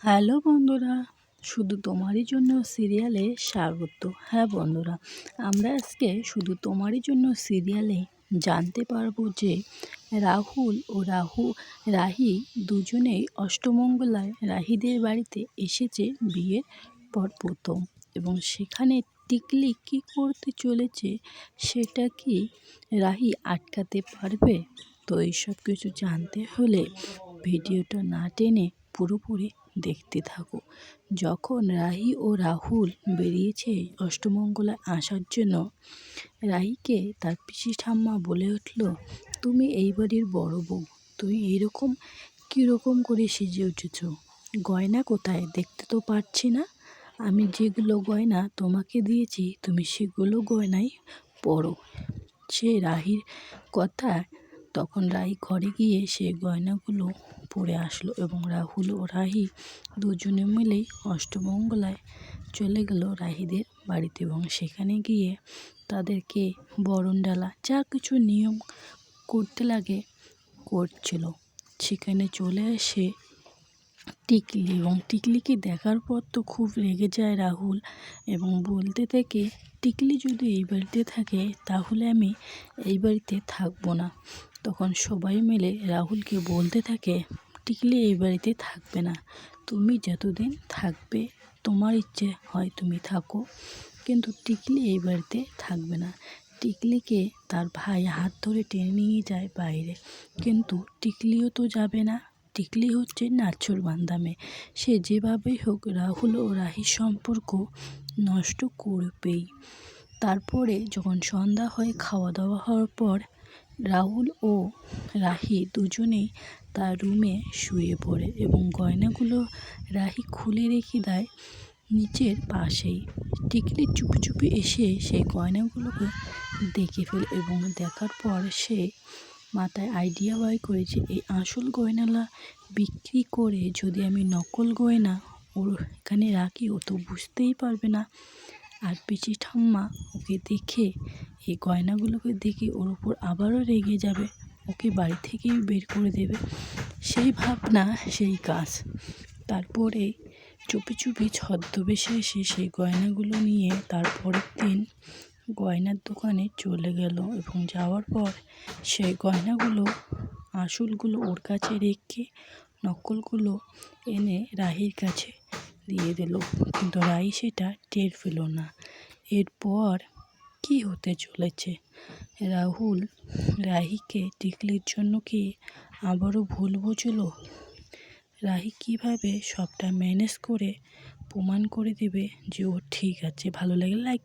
Hello বন্ধুরা, শুধু তোমারই জন্য সিরিয়ালে স্বাগত। হ্যাঁ বন্ধুরা, আমরা আজকে শুধু তোমারই জন্য সিরিয়ালে জানতে পারবো যে রাহুল ও রাহি দুজনেই অষ্টমঙ্গলায় রাহিদের বাড়িতে এসেছে বিয়ের পর প্রথম, এবং সেখানে টিকলি কী করতে চলেছে সেটা কি রাহি আটকাতে পারবে? তো এইসব কিছু জানতে হলে ভিডিওটা না টেনে পুরোপুরি দেখতে থাকো। যখন রাহি ও রাহুল বেরিয়েছে অষ্টমঙ্গলায় আসার জন্য, রাহিকে তার পিসি ঠাম্মা বলে উঠল, তুমি এই বাড়ির বড় বউ, তুমি এইরকম কীরকম করে সেজে উঠেছ? গয়না কোথায়? দেখতে তো পারছি না। আমি যেগুলো গয়না তোমাকে দিয়েছি তুমি সেগুলো গয়নাই পরো। সে রাহির কথা, তখন রাহি ঘরে গিয়ে সে গয়নাগুলো পরে আসলো এবং রাহুল ও রাহি দুজনে মিলেই অষ্টমঙ্গলায় চলে গেল রাহিদের বাড়িতে, এবং সেখানে গিয়ে তাদেরকে বরণ ডালা যা কিছু নিয়ম করতে লাগে করছিল। সেখানে চলে আসে টিকলি, এবং টিকলিকে দেখার পর তো খুব রেগে যায় রাহুল এবং বলতে থাকে, টিকলি যদি এই বাড়িতে থাকে তাহলে আমি এই বাড়িতে থাকবো না। তখন সবাই মিলে রাহুলকে বলতে থাকে, টিকলি এই বাড়িতে থাকবে না, তুমি যতদিন থাকবে তোমার ইচ্ছে হয় তুমি থাকো, কিন্তু টিকলি এই বাড়িতে থাকবে না। টিকলিকে তার ভাই হাত ধরে টেনে নিয়ে যায় বাইরে, কিন্তু টিকলিও তো যাবে না। টিকলি হচ্ছে নাছোড়বান্দা মেয়ে, সে যেভাবেই হোক রাহুল ও রাহির সম্পর্ক নষ্ট করবেই। তারপরে যখন সন্ধ্যা হয়, খাওয়া দাওয়া হওয়ার পর রাহুল ও রাহি দুজনেই তার রুমে শুয়ে পড়ে এবং গয়নাগুলো রাহি খুলে রেখে দেয় নিচের পাশেই। টিকলি চুপি চুপি এসে সেই গয়নাগুলোকে দেখে ফেলে এবং দেখার পর সে মাথায় আইডিয়া বাই করেছে, এই আসল গয়নালা বিক্রি করে যদি আমি নকল গয়না ওর এখানে রাখি, ও তো বুঝতেই পারবে না। আর পিসি ঠাম্মা ওকে দেখে, এই গয়নাগুলোকে দেখে ওর উপর আবারও রেগে যাবে, ওকে বাড়ি থেকেই বের করে দেবে। সেই ভাবনা, সেই কাজ। তারপরে চুপি চুপি ছদ্মবেশে এসে সেই গয়নাগুলো নিয়ে তারপরের দিন গয়নার দোকানে চলে গেল, এবং যাওয়ার পর সেই গয়নাগুলো আসলগুলো ওর কাছে রেখে নকলগুলো এনে রাহির কাছে দিয়ে দিল, কিন্তু রাহি সেটা টের পেল না। এরপর কি হতে চলেছে? রাহুল রাহিকে টিকলির জন্য কি আবারও ভুল বুঝলো? রাহি কিভাবে সবটা ম্যানেজ করে প্রমাণ করে দেবে যে ও ঠিক আছে? ভালো লাগলে লাইক